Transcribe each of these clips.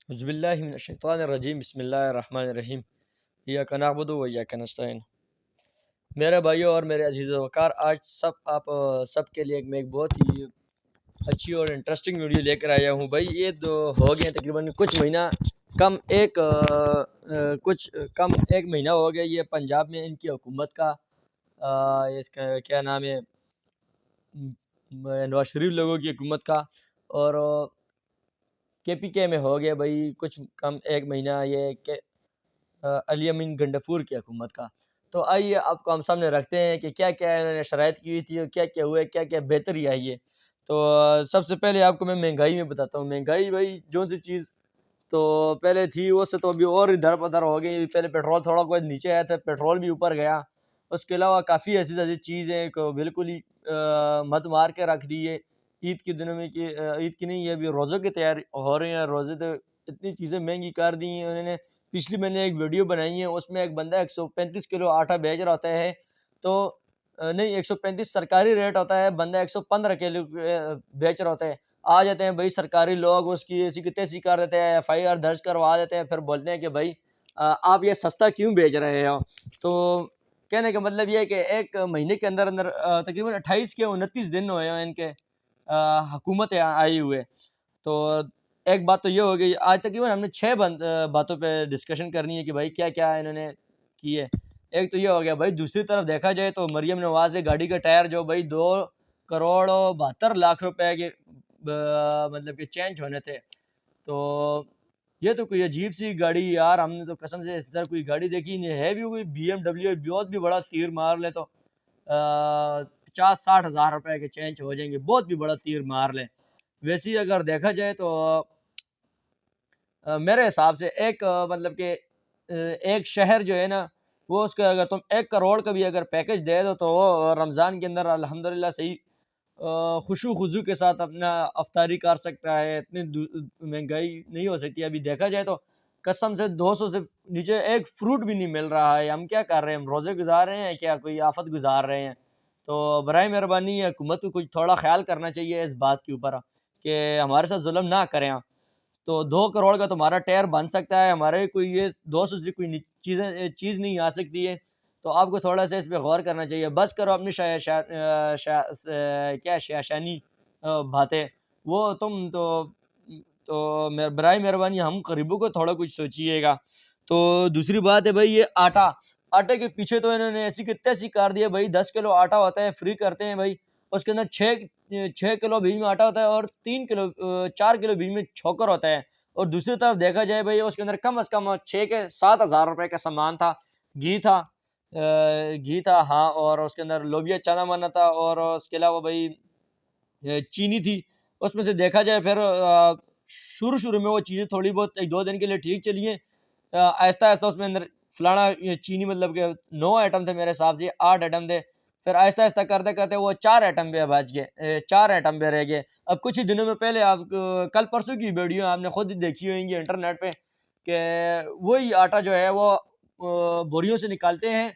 اعوذ باللہ من الشیطان الرجیم بسم اللہ الرحمن الرحیم ایاک نعبد و ایاک نستعین۔ میرے بھائیوں اور میرے عزیز و وقار، آج آپ سب کے لیے میں ایک بہت ہی اچھی اور انٹرسٹنگ ویڈیو لے کر آیا ہوں۔ بھائی یہ ہو گئے تقریباً کچھ مہینہ ہو گیا یہ پنجاب میں ان کی حکومت کا، اس کا کیا نام ہے، نواز شریف لوگوں کی حکومت کا، اور کے پی کے میں ہو گیا بھائی کچھ کم ایک مہینہ یہ کہ علی امین گنڈپور کی حکومت کا۔ تو آئیے آپ کو ہم سامنے رکھتے ہیں کہ کیا کیا انہوں نے شرائط کی ہوئی تھی اور کیا کیا ہوا ہے، کیا کیا بہتری آئی ہے۔ تو سب سے پہلے آپ کو میں مہنگائی میں بتاتا ہوں۔ مہنگائی بھائی جو سی چیز تو پہلے تھی وہ سے تو ابھی اور ادھر پدھر ہو گئی۔ پہلے پیٹرول تھوڑا کوئی نیچے آیا تھا، پیٹرول بھی اوپر گیا۔ اس کے علاوہ کافی ایسی چیزیں کو بالکل ہی مد مار کے رکھ دی ہے۔ عید کے دنوں میں کہ عید کی نہیں، یہ ابھی روزوں کی تیاری ہو رہی ہیں، روزے تو اتنی چیزیں مہنگی کر دی ہیں انہوں نے۔ پچھلی میں نے ایک ویڈیو بنائی ہے، اس میں ایک بندہ 135 کلو آٹا بیچ رہا ہوتا ہے، تو نہیں 135 سرکاری ریٹ ہوتا ہے، بندہ 115 کلو بیچ رہا ہوتا ہے۔ آ جاتے ہیں بھائی سرکاری لوگ، اس کی ایسی کی تیسی کر دیتے ہیں، ایف آئی آر درج کروا دیتے ہیں، پھر بولتے ہیں کہ بھائی آپ یہ سستا کیوں بیچ رہے ہو۔ تو کہنے کا مطلب یہ ہے کہ ایک مہینے کے اندر اندر تقریباً 28 کے 29 دن ہوئے ہیں ان کے حکومت آئی ہوئے۔ تو ایک بات تو یہ ہو گئی، آج تقریباً ہم نے 6 باتوں پہ ڈسکشن کرنی ہے کہ بھائی کیا کیا انہوں نے کی ہے۔ ایک تو یہ ہو گیا بھائی، دوسری طرف دیکھا جائے تو مریم نواز کے گاڑی کا ٹائر جو بھائی 2 کروڑ 72 لاکھ روپے کے مطلب کہ چینج ہونے تھے۔ تو یہ تو کوئی عجیب سی گاڑی یار، ہم نے تو قسم سے اس طرح کوئی گاڑی دیکھی نہیں ہے۔ بھی کوئی بی ایم ڈبلیو بہت بھی بڑا تیر مار لے تو 50-60 ہزار روپے کے چینج ہو جائیں گے، بہت بھی بڑا تیر مار لیں۔ ویسے ہی اگر دیکھا جائے تو میرے حساب سے ایک مطلب کہ ایک شہر جو ہے نا، وہ اس کا اگر تم 1 کروڑ کا بھی اگر پیکج دے دو تو وہ رمضان کے اندر الحمدللہ صحیح خوشو خضو کے ساتھ اپنا افطاری کر سکتا ہے۔ اتنی مہنگائی نہیں ہو سکتی۔ ابھی دیکھا جائے تو قسم سے 200 سے نیچے ایک فروٹ بھی نہیں مل رہا ہے۔ ہم کیا کر رہے ہیں؟ ہم روزے گزار رہے ہیں کیا کوئی آفت گزار رہے ہیں؟ تو برائے مہربانی حکومت کو کچھ تھوڑا خیال کرنا چاہیے اس بات کے اوپر کہ ہمارے ساتھ ظلم نہ کریں۔ تو 2 کروڑ کا تمہارا ٹائر بن سکتا ہے، ہمارے کوئی یہ 200 سے کوئی چیز نہیں آ سکتی ہے۔ تو آپ کو تھوڑا سا اس پہ غور کرنا چاہیے۔ بس کرو اپنی شاشانی باتیں، وہ تم تو برائے مہربانی ہم غریبوں کو تھوڑا کچھ سوچیے گا۔ تو دوسری بات ہے بھائی یہ آٹے کے پیچھے تو انہوں نے ایسی کی تیسی کر دی ہے بھائی۔ 10 کلو آٹا ہوتا ہے، فری کرتے ہیں بھائی، اس کے اندر 6 کلو بیج میں آٹا ہوتا ہے اور 4 کلو بیج میں چھوکر ہوتا ہے۔ اور دوسری طرف دیکھا جائے بھائی اس کے اندر کم از کم 6-7 ہزار روپے کا سامان تھا۔ گھی تھا ہاں، اور اس کے اندر لوبیا چنا منا تھا، اور اس کے علاوہ بھائی چینی تھی۔ اس میں سے دیکھا جائے پھر شروع میں وہ چیزیں تھوڑی بہت 1-2 دن کے لیے ٹھیک چلی ہیں، آہستہ آہستہ اس میں اندر فلانا چینی مطلب کہ 9 آئٹم تھے میرے حساب سے، 8 آئٹم تھے، پھر آہستہ آہستہ کرتے کرتے وہ 4 آئٹم پہ بچ گئے، 4 آئٹم پہ رہ گئے۔ اب کچھ ہی دنوں میں پہلے آپ کل پرسوں کی ویڈیو آپ نے خود دیکھی ہوئیں گی انٹرنیٹ پہ کہ وہی آٹا جو ہے وہ بوریوں سے نکالتے ہیں،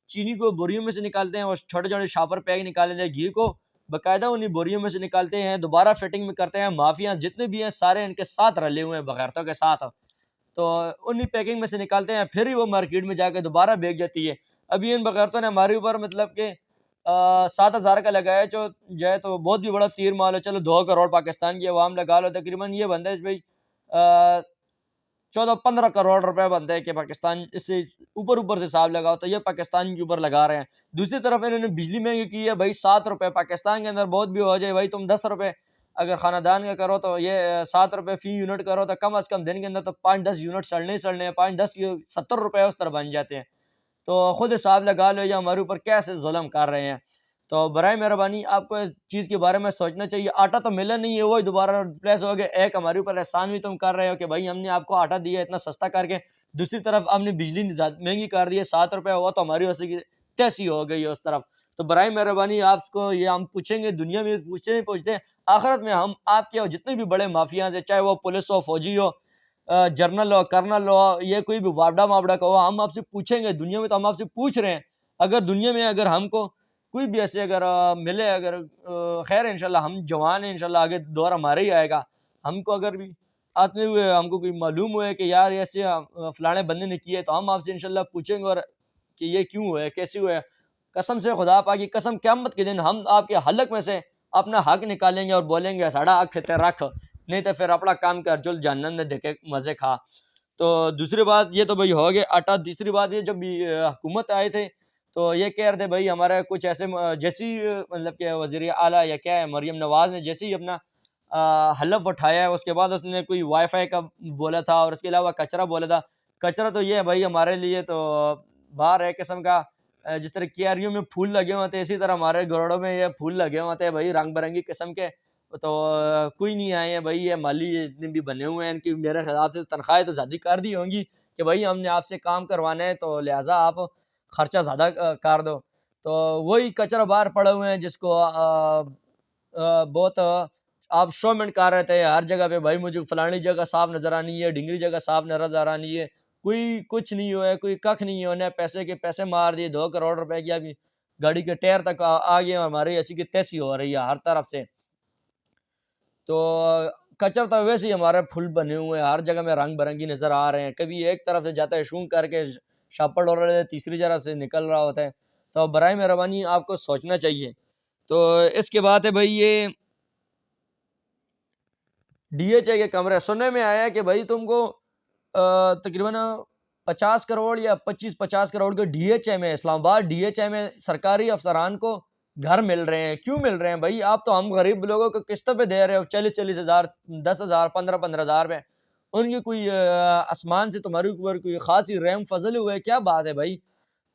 چینی کو بوریوں میں سے نکالتے ہیں، اور چھوٹے چھوٹے شاپر پیک نکالتے ہیں، گھی کو باقاعدہ انہیں بوریوں میں سے نکالتے ہیں، دوبارہ فٹنگ میں کرتے ہیں۔ مافیا جتنے بھی ہیں سارے ان کے ساتھ رلے ہوئے ہیں بغیرتوں کے ساتھ، تو انہیں پیکنگ میں سے نکالتے ہیں، پھر ہی وہ مارکیٹ میں جا کے دوبارہ بیچ جاتی ہے۔ ابھی ان بغیرتوں نے ہمارے اوپر مطلب کہ 7 ہزار کا لگایا جو جائے تو بہت بھی بڑا تیر مار لو، چلو 2 کروڑ پاکستان کی عوام لگا لو، تقریباً یہ بندہ ہے بھائی 14-15 کروڑ روپے بنتے ہیں کہ پاکستان اس سے اوپر سے حساب لگاؤ تو یہ پاکستان کے اوپر لگا رہے ہیں۔ دوسری طرف انہوں نے بجلی مہنگی کی ہے بھائی 7 روپے، پاکستان کے اندر بہت بھی ہو جائے بھائی، تم 10 روپے اگر خاندان کا کرو تو یہ 7 روپے فی یونٹ کرو تو کم از کم دن کے اندر تو 5-10 یونٹ سڑنے ہیں، 5-10 70 روپے اس طرح بن جاتے ہیں۔ تو خود حساب لگا لو یہ ہمارے اوپر کیسے ظلم کر رہے ہیں۔ تو برائے مہربانی آپ کو اس چیز کے بارے میں سوچنا چاہیے۔ آٹا تو ملا نہیں ہے، وہی دوبارہ ریپلیس ہو گیا۔ ایک ہمارے اوپر احسان بھی تم کر رہے ہو کہ بھائی ہم نے آپ کو آٹا دیا اتنا سستا کر کے، دوسری طرف ہم نے بجلی مہنگی کر دی ہے 7 روپے، وہ تو ہماری وجہ سے تیسی ہو گئی ہے اس طرف۔ تو برائے مہربانی آپ کو یہ ہم پوچھیں گے، دنیا میں پوچھتے ہیں، آخرت میں ہم آپ کے جتنے بھی بڑے مافیاز ہیں، چاہے وہ پولیس ہو، فوجی ہو، جرنل ہو، کرنل ہو، یہ کوئی بھی وابڈا کا ہو، ہم آپ سے پوچھیں گے۔ دنیا میں تو ہم آپ سے پوچھ رہے ہیں، اگر دنیا میں اگر ہم کو کوئی بھی ایسے اگر ملے، اگر خیر انشاءاللہ ہم جوان ہیں، انشاءاللہ آگے دور ہمارے ہی آئے گا، ہم کو اگر بھی آتے ہوئے ہم کو کوئی معلوم ہوا ہے کہ یار ایسے فلانے بندے نے کیا ہے تو ہم آپ سے انشاءاللہ پوچھیں گے اور کہ یہ کیوں ہوا ہے, کیسے ہوا ہے. قسم سے خدا پاک کی قسم, قیامت کے دن ہم آپ کے حلق میں سے اپنا حق نکالیں گے اور بولیں گے ساڑا حق تے رکھ, نہیں تو پھر اپنا کام کر چل جہنم نے دیکھے مزے کھا. تو دوسری بات یہ تو بھائی ہو گیا آٹا. تیسری بات یہ جب حکومت آئے تھے تو یہ کہہ رہے تھے بھائی ہمارا کچھ ایسے جیسی مطلب کہ وزیر اعلیٰ یا کیا ہے مریم نواز نے جیسے ہی اپنا حلف اٹھایا ہے, اس کے بعد اس نے کوئی وائی فائی کا بولا تھا اور اس کے علاوہ کچرا بولا تھا. کچرا تو یہ ہے بھائی ہمارے لیے تو باہر ہے قسم کا, جس طرح کیاریوں میں پھول لگے ہوتے ہیں اسی طرح ہمارے گروڑوں میں یہ پھول لگے ہوتے ہیں بھائی رنگ برنگی قسم کے. تو کوئی نہیں آئے ہیں بھائی, یہ مالی اتنے بھی بنے ہوئے ہیں ان کی میرے خلاف سے تنخواہیں تو زیادہ کر دی ہوں گی کہ بھائی ہم نے آپ سے کام کروانا ہے تو لہٰذا آپ خرچہ زیادہ کر دو. تو وہی کچرا باہر پڑے ہوئے ہیں جس کو بہت آپ شومنٹ کر رہے تھے ہر جگہ پہ, بھائی مجھے فلانی جگہ صاف نظر آنی ہے, ڈنگری جگہ صاف نظر آنی ہے. کوئی کچھ نہیں ہوا ہے, کوئی ککھ نہیں ہونا ہے, پیسے کے پیسے مار دیے, 2 کروڑ روپے کی ابھی گاڑی کے ٹائر تک آ گئے اور ہماری ایسی کی تیسی ہو رہی ہے ہر طرف سے. تو کچر تو ویسے ہی ہمارے پھول بنے ہوئے ہیں ہر جگہ میں رنگ برنگی نظر آ رہے ہیں, کبھی ایک طرف سے جاتا ہے شون کر کے شاپڑ ہو رہے, تیسری جگہ سے نکل رہا ہوتا ہے. تو برائے مہربانی آپ کو سوچنا چاہیے. تو اس کے بعد ہے بھائی یہ ڈی ایچ اے کے کمرے, سننے میں آیا کہ بھائی تم کو تقریباً 50 کروڑ یا 50 کروڑ کے ڈی ایچ اے میں, اسلام آباد ڈی ایچ اے میں سرکاری افسران کو گھر مل رہے ہیں. کیوں مل رہے ہیں بھائی؟ آپ تو ہم غریب لوگوں کو قسطوں پہ دے رہے ہو 40 ہزار, 10 ہزار, 15 ہزار پہ. ان کی کوئی آسمان سے تمہارے اوپر کوئی خاصی رحم فضل ہوئے, کیا بات ہے بھائی؟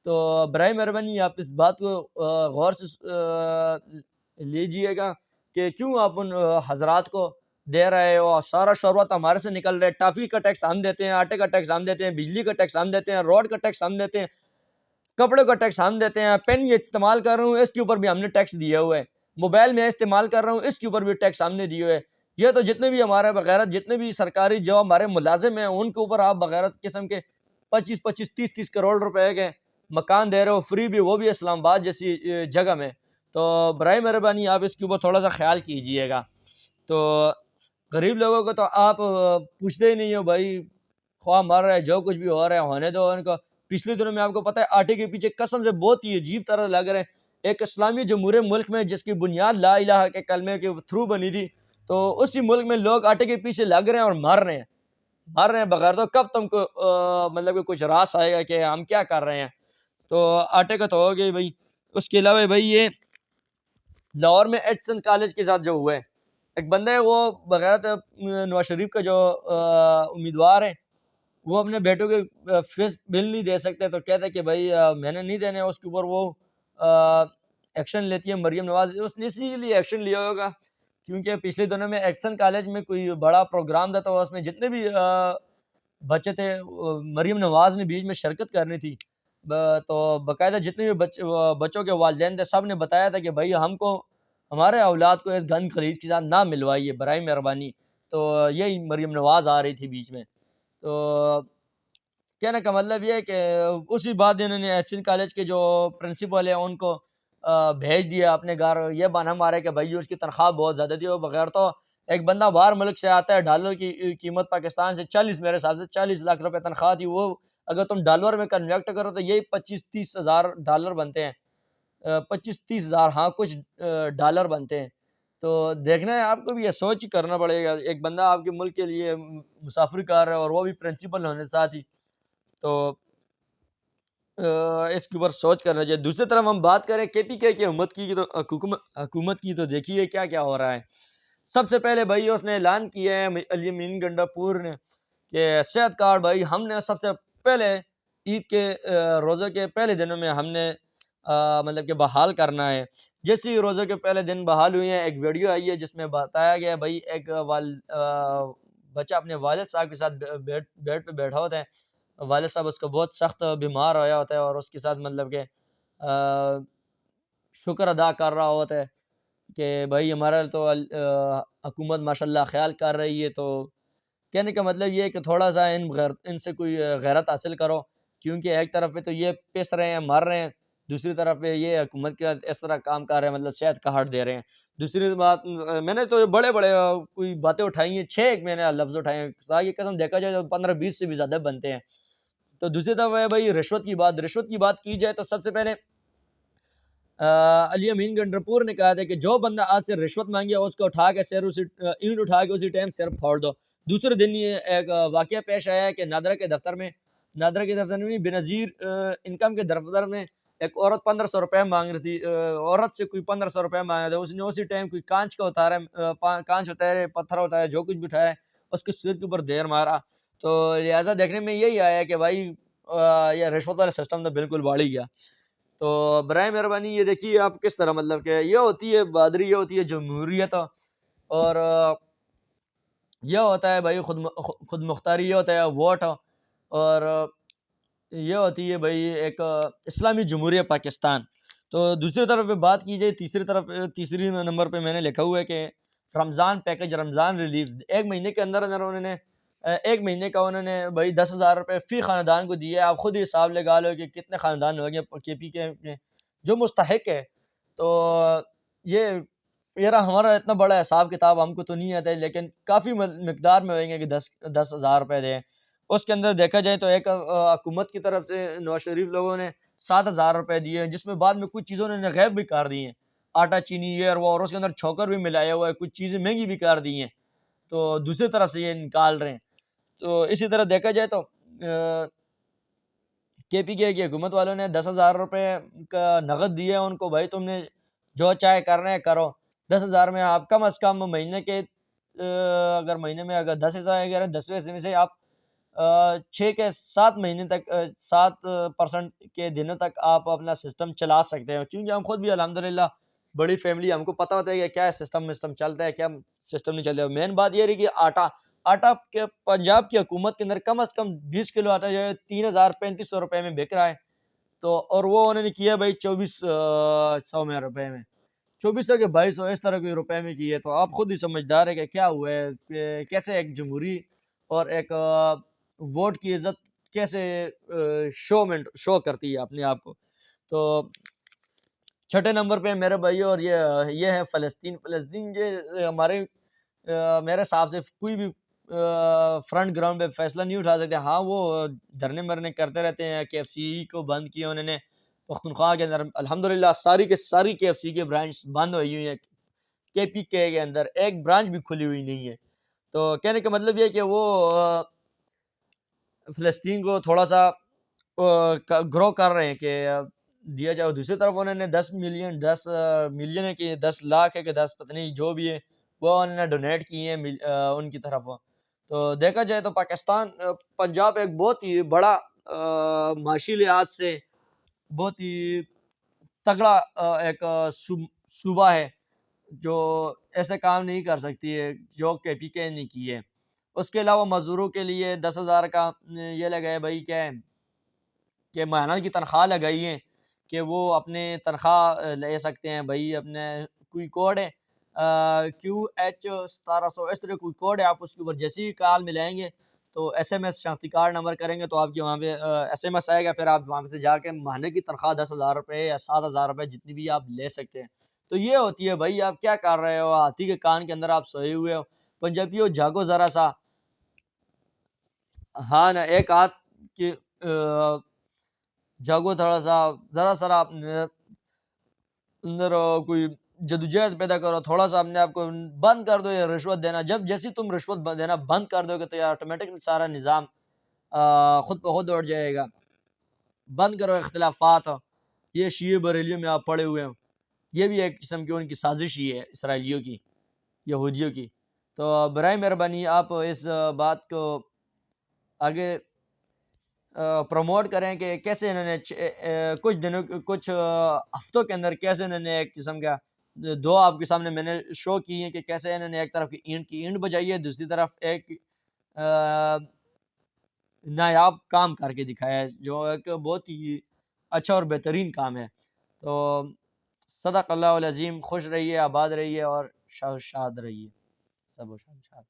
تو برائے مہربانی آپ اس بات کو غور سے لیجئے گا کہ کیوں آپ ان حضرات کو دے رہے ہو. سارا شروعات ہمارے سے نکل رہا ہے, ٹافی کا ٹیکس ہم دیتے ہیں, آٹے کا ٹیکس ہم دیتے ہیں, بجلی کا ٹیکس ہم دیتے ہیں, روڈ کا ٹیکس ہم دیتے ہیں, کپڑے کا ٹیکس ہم دیتے ہیں, پین یہ استعمال کر رہا ہوں اس کے اوپر بھی ہم نے ٹیکس دیے ہوئے ہیں, موبائل میں استعمال کر رہا ہوں اس کے اوپر بھی ٹیکس ہم نے دیے ہوئے. یہ تو جتنے بھی ہمارے بغیرت جتنے بھی سرکاری جو ہمارے ملازم ہیں ان کے اوپر آپ بغیرت قسم کے 25 کروڑ روپے کے مکان دے رہے ہو فری, بھی وہ بھی اسلام آباد جیسی جگہ میں. تو برائے مہربانی آپ اس کے اوپر تھوڑا سا خیال کیجئے گا. تو غریب لوگوں کو تو آپ پوچھتے ہی نہیں ہو بھائی, خواہ مر رہے جو کچھ بھی ہو رہا ہے ہونے دو ان کو. پچھلے دنوں میں آپ کو پتہ ہے آٹے کے پیچھے قسم سے بہت ہی عجیب طرح لگ رہے ہیں. ایک اسلامی جمہوریہ ملک میں جس کی بنیاد لا الہ کے کلمے کے تھرو بنی تھی, تو اسی ملک میں لوگ آٹے کے پیچھے لگ رہے ہیں اور مر رہے ہیں بغیر. تو کب تم کو مطلب کہ کچھ راس آئے گا کہ ہم کیا کر رہے ہیں؟ تو آٹے کا تو ہو گئی بھائی. اس کے علاوہ بھائی یہ لاہور میں ایڈسن کالج کے ساتھ جو ہوا ہے, ایک بندہ ہے وہ بغیرت نواز شریف کا جو امیدوار ہے, وہ اپنے بیٹوں کے فیس بل نہیں دے سکتے تو کہتے ہیں کہ بھائی میں نے نہیں دینے. اس کے اوپر وہ ایکشن لیتی ہے مریم نواز. اس نے اسی لیے ایکشن لیا ہوگا کیونکہ پچھلے دنوں میں ایڈسن کالج میں کوئی بڑا پروگرام تھا, تو اس میں جتنے بھی بچے تھے مریم نواز نے بیچ میں شرکت کرنی تھی. تو باقاعدہ جتنے بھی بچوں کے والدین تھے سب نے بتایا تھا کہ بھائی ہم کو ہمارے اولاد کو اس گند خلیج کے ساتھ نہ ملوائیے برائے مہربانی. تو یہی مریم نواز آ رہی تھی بیچ میں. تو کہنے کا مطلب یہ ہے کہ اسی بات انہوں نے ایڈسن کالج کے جو پرنسپل ہیں ان کو بھیج دیا اپنے گھر. یہ بہانہ مارے کہ بھائی اس کی تنخواہ بہت زیادہ دی, بغیر تو ایک بندہ باہر ملک سے آتا ہے, ڈالر کی قیمت پاکستان سے 40 میرے حساب سے 40 لاکھ روپے تنخواہ تھی, وہ اگر تم ڈالر میں کنورٹ کرو تو یہی 25-30 ہزار ڈالر بنتے ہیں, 25-30 ہزار ہاں کچھ ڈالر بنتے ہیں. تو دیکھنا ہے آپ کو بھی یہ سوچ کرنا پڑے گا, ایک بندہ آپ کے ملک کے لیے مسافر کر رہا ہے اور وہ بھی پرنسپل ہونے ساتھ ہی, تو اس کے اوپر سوچ کرنا چاہیے. دوسری طرف ہم بات کریں کے پی کے حکومت کی, تو دیکھیے کیا کیا ہو رہا ہے. سب سے پہلے بھائی اس نے اعلان کیا ہے علی امین گنڈاپور نے کہ صحت کارڈ بھائی ہم نے سب سے پہلے عید کے روزے کے پہلے دنوں میں ہم نے مطلب کہ بحال کرنا ہے. جیسے ہی روزے کے پہلے دن بحال ہوئے ہیں, ایک ویڈیو آئی ہے جس میں بتایا گیا بھائی ایک بچہ اپنے والد صاحب کے ساتھ بیڈ پہ بیٹھا ہوتا ہے, والد صاحب اس کو بہت سخت بیمار ہویا ہوتا ہے اور اس کے ساتھ مطلب کہ شکر ادا کر رہا ہوتا ہے کہ بھائی ہمارا تو حکومت ماشاءاللہ خیال کر رہی ہے. تو کہنے کا مطلب یہ ہے کہ تھوڑا سا ان سے کوئی غیرت حاصل کرو, کیونکہ ایک طرف پہ تو یہ پس رہے ہیں مر رہے ہیں, دوسری طرف یہ حکومت کے اس طرح کام کر رہے ہیں، مطلب صحت کا ہٹ دے رہے ہیں۔ دوسری بات میں نے تو بڑے بڑے کوئی باتیں اٹھائی ہیں، 6 ایک میں نے لفظ اٹھائے ہیں، خدا کی قسم دیکھا جائے تو 15-20 سے بھی زیادہ بنتے ہیں۔ تو دوسری طرف ہے بھائی رشوت کی بات، رشوت کی بات کی جائے تو سب سے پہلے علی امین گنڈرپور نے کہا تھا کہ جو بندہ آج سے رشوت مانگے اس کو اٹھا کے سر اسی اینٹ اٹھا کے اسی ٹائم سر پھوڑ دو۔ دوسرے دن یہ ایک واقعہ پیش آیا ہے کہ نادرا کے دفتر میں بے نظیر انکم کے دفتر میں ایک عورت 1500 روپے مانگ رہی تھی، عورت سے کوئی 1500 روپے مانگا تھا، اس نے اسی ٹائم کوئی کانچ کا کانچ اتارے، پتھر اتارے، جو کچھ بھی اٹھایا اس کے سر کے اوپر دیر مارا۔ تو لہٰذا دیکھنے میں یہی آیا کہ بھائی یہ رشوت والا سسٹم تو بالکل بڑھ ہی گیا۔ تو برائے مہربانی یہ دیکھیے آپ کس طرح، مطلب کہ یہ ہوتی ہے بہادری، یہ ہوتی ہے جمہوریت، اور یہ ہوتا ہے بھائی خود مختاری، یہ ہوتا ہے ووٹ، اور یہ ہوتی ہے بھائی ایک اسلامی جمہوریہ پاکستان۔ تو دوسری طرف پہ بات کی جائے، تیسری نمبر پہ میں نے لکھا ہوا ہے کہ رمضان پیکج، رمضان ریلیف، ایک مہینے کے اندر انہوں نے ایک مہینے کا انہوں نے بھائی 10,000 روپے فی خاندان کو دیے۔ آپ خود ہی حساب لگا لو کہ کتنے خاندان ہو گئے کے پی کے جو مستحق ہے۔ تو یہ میرا ہمارا اتنا بڑا حساب کتاب ہم کو تو نہیں آتا ہے، لیکن کافی مقدار میں ہوئیں گے کہ 10,000 روپے دیں۔ اس کے اندر دیکھا جائے تو ایک حکومت کی طرف سے نواز شریف لوگوں نے 7,000 روپے دیے، جس میں بعد میں کچھ چیزوں نے غائب بھی کر دی ہیں، آٹا چینی یہ اور اس کے اندر چھوکر بھی ملایا ہوا ہے، کچھ چیزیں مہنگی بھی کر دی ہیں، تو دوسری طرف سے یہ نکال رہے ہیں۔ تو اسی طرح دیکھا جائے تو کے پی کے کی حکومت والوں نے 10,000 روپے کا نقد دیا ہے ان کو، بھائی تم نے جو چاہے کرنا ہے کرو۔ 10,000 میں آپ کم از کم مہینے کے اگر مہینے میں اگر 10,000 ہے، 10 میں سے آپ 6 کے 7 مہینے تک 7% کے دنوں تک آپ اپنا سسٹم چلا سکتے ہیں، کیونکہ ہم خود بھی الحمدللہ بڑی فیملی، ہم کو پتہ ہوتا ہے کہ کیا سسٹم چلتا ہے، کیا سسٹم نہیں چلتا ہے۔ مین بات یہ رہی کہ آٹا کے پنجاب کی حکومت کے اندر کم از کم 20 کلو آٹا جو ہے 3,000-3,500 روپے میں بک رہا ہے، تو اور وہ انہوں نے کیا بھائی 2,400 میں روپے میں، 2,400 کے 2,200 اس طرح کے روپے میں کیے۔ تو آپ خود ہی سمجھدار ہے کہ کیا ہوا ہے، کہ کیسے ایک جمہوری اور ایک ووٹ کی عزت کیسے شو کرتی ہے اپنے آپ کو۔ تو چھٹے نمبر پہ میرے بھائی اور یہ ہے فلسطین یہ ہمارے میرے حساب سے کوئی بھی فرنٹ گراؤنڈ پہ فیصلہ نہیں اٹھا سکتے۔ ہاں وہ دھرنے مرنے کرتے رہتے ہیں، کے ایف سی کو بند کیا انہوں نے پختونخوا کے اندر، الحمدللہ ساری کے ساری کے ایف سی کے برانچ بند ہوئی ہیں، کے پی کے اندر ایک برانچ بھی کھلی ہوئی نہیں ہے۔ تو کہنے کا مطلب یہ کہ وہ فلسطین کو تھوڑا سا گرو کر رہے ہیں کہ دیا جائے۔ دوسری طرف انہوں نے 10 ملین ہے کہ 10 لاکھ ہے کہ 10 پتہ نہیں جو بھی ہے وہ انہوں نے ڈونیٹ کیے ہیں ان کی طرف۔ تو دیکھا جائے تو پنجاب ایک بہت ہی بڑا معاشی لحاظ سے بہت ہی تگڑا ایک صوبہ ہے جو ایسے کام نہیں کر سکتی ہے جو کے پی کے نے کی ہے۔ اس کے علاوہ مزدوروں کے لیے 10,000 کا یہ لگائے بھائی کیا ہے کہ مہینہ کی تنخواہ لگائی ہے کہ وہ اپنے تنخواہ لے سکتے ہیں بھائی، اپنے کوئی کوڈ ہے QH1700 اس طرح کوئی کوڈ ہے، آپ اس کے اوپر جیسے ہی کال ملائیں گے تو ایس ایم ایس شناختی کارڈ نمبر کریں گے تو آپ کے وہاں پہ ایس ایم ایس آئے گا، پھر آپ وہاں سے جا کے مہینے کی تنخواہ 10,000 روپے یا 7,000 روپے جتنی بھی آپ لے سکتے ہیں۔ تو یہ ہوتی ہے بھائی آپ کیا کر رہے ہو، ہاتھی کے کان کے اندر آپ سوئے ہوئے ہو۔ پنجابیوں جاگو ذرا سا، ہاں نا ایک ہاتھ کی جاگو، تھوڑا سا ذرا سا اندر کوئی جدوجہد پیدا کرو، تھوڑا سا اپنے آپ کو بند کر دو یہ رشوت دینا۔ جیسی تم رشوت دینا بند کر دو گے تو یہ آٹومیٹک سارا نظام خود بخود اٹھ جائے گا۔ بند کرو اختلافات، یہ شیعہ بریلیوں میں آپ پڑے ہوئے ہیں، یہ بھی ایک قسم کی ان کی سازش ہی ہے اسرائیلیوں کی، یہودیوں کی۔ تو برائے مہربانی آپ اس بات کو آگے پروموٹ کریں کہ کیسے انہوں نے کچھ ہفتوں کے اندر کیسے انہوں نے ایک قسم کا دو آپ کے سامنے میں نے شو کی ہیں کہ کیسے انہوں نے ایک طرف کی اینٹ بجائی ہے، دوسری طرف ایک نایاب کام کر کے دکھایا ہے جو ایک بہت ہی اچھا اور بہترین کام ہے۔ تو صدق اللہ العظیم، خوش رہیے، آباد رہیے اور شاد رہیے، سب شاد